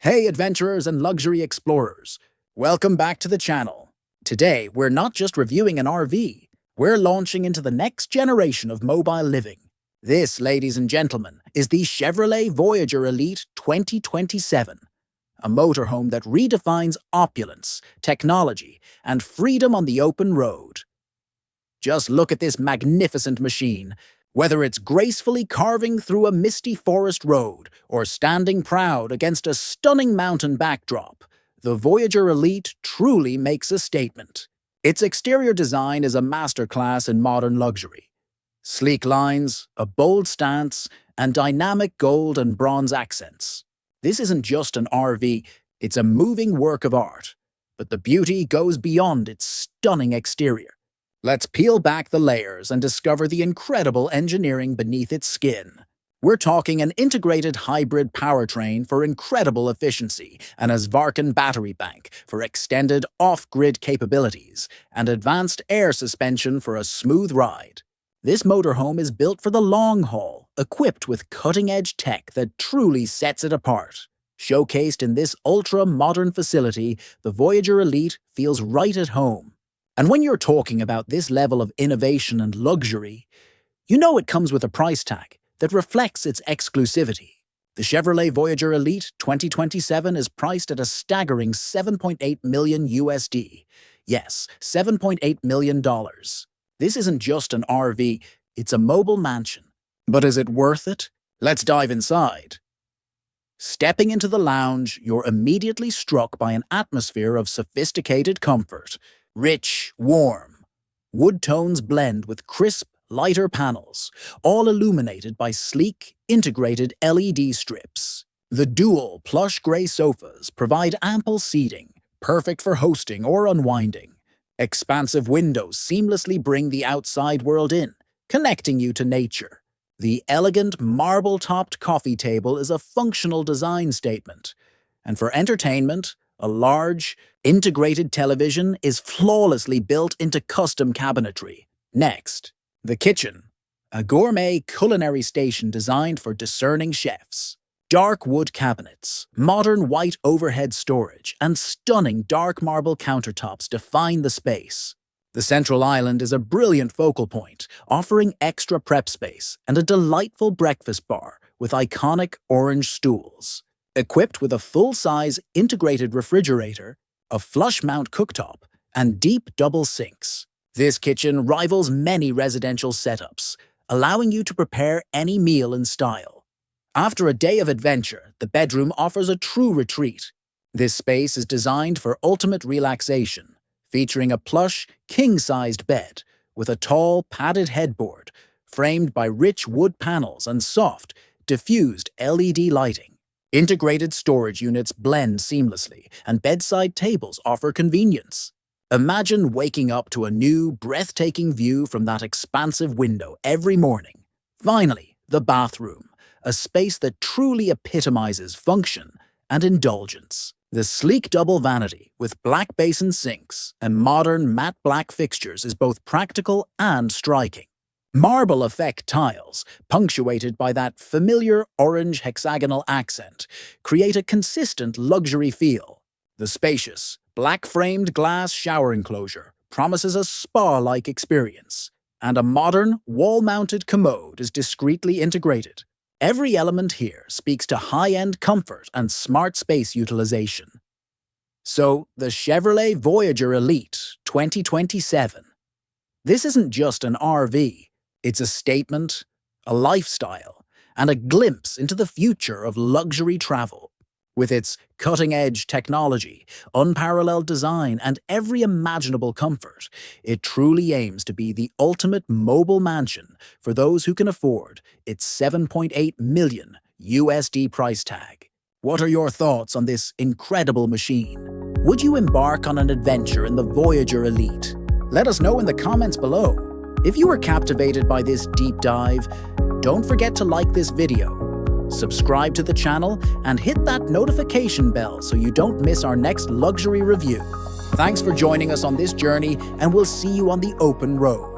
Hey adventurers and luxury explorers, welcome back to the channel. Today, we're not just reviewing an RV, we're launching into the next generation of mobile living. This, ladies and gentlemen, is the Chevrolet Voyager Elite 2027, a motorhome that redefines opulence, technology, and freedom on the open road. Just look at this magnificent machine. Whether it's gracefully carving through a misty forest road or standing proud against a stunning mountain backdrop, the Voyager Elite truly makes a statement. Its exterior design is a masterclass in modern luxury. Sleek lines, a bold stance, and dynamic gold and bronze accents. This isn't just an RV, it's a moving work of art. But the beauty goes beyond its stunning exterior. Let's peel back the layers and discover the incredible engineering beneath its skin. We're talking an integrated hybrid powertrain for incredible efficiency, an AsVarkan battery bank for extended off-grid capabilities, and advanced air suspension for a smooth ride. This motorhome is built for the long haul, equipped with cutting-edge tech that truly sets it apart. Showcased in this ultra-modern facility, the Voyager Elite feels right at home. And when you're talking about this level of innovation and luxury, you know it comes with a price tag that reflects its exclusivity. The Chevrolet Voyager Elite 2027 is priced at a staggering $7.8 million USD. Yes, $7.8 million. This isn't just an RV, it's a mobile mansion. But is it worth it? Let's dive inside. Stepping into the lounge, you're immediately struck by an atmosphere of sophisticated comfort. Rich, warm. Wood tones blend with crisp, lighter panels, all illuminated by sleek, integrated LED strips. The dual plush gray sofas provide ample seating, perfect for hosting or unwinding. Expansive windows seamlessly bring the outside world in, connecting you to nature. The elegant marble-topped coffee table is a functional design statement. And for entertainment, a large, integrated television is flawlessly built into custom cabinetry. Next, the kitchen, a gourmet culinary station designed for discerning chefs. Dark wood cabinets, modern white overhead storage, and stunning dark marble countertops define the space. The central island is a brilliant focal point, offering extra prep space and a delightful breakfast bar with iconic orange stools. Equipped with a full-size integrated refrigerator, a flush-mount cooktop, and deep double sinks. This kitchen rivals many residential setups, allowing you to prepare any meal in style. After a day of adventure, the bedroom offers a true retreat. This space is designed for ultimate relaxation, featuring a plush, king-sized bed with a tall, padded headboard, framed by rich wood panels and soft, diffused LED lighting. Integrated storage units blend seamlessly, and bedside tables offer convenience. Imagine waking up to a new, breathtaking view from that expansive window every morning. Finally, the bathroom, a space that truly epitomizes function and indulgence. The sleek double vanity with black basin sinks and modern matte black fixtures is both practical and striking. Marble effect tiles, punctuated by that familiar orange hexagonal accent, create a consistent luxury feel. The spacious, black-framed glass shower enclosure promises a spa-like experience, and a modern, wall-mounted commode is discreetly integrated. Every element here speaks to high-end comfort and smart space utilization. So, the Chevrolet Voyager Elite 2027. This isn't just an RV. It's a statement, a lifestyle, and a glimpse into the future of luxury travel. With its cutting-edge technology, unparalleled design, and every imaginable comfort, it truly aims to be the ultimate mobile mansion for those who can afford its $7.8 million USD price tag. What are your thoughts on this incredible machine? Would you embark on an adventure in the Voyager Elite? Let us know in the comments below. If you were captivated by this deep dive, don't forget to like this video, subscribe to the channel, and hit that notification bell so you don't miss our next luxury review. Thanks for joining us on this journey, and we'll see you on the open road.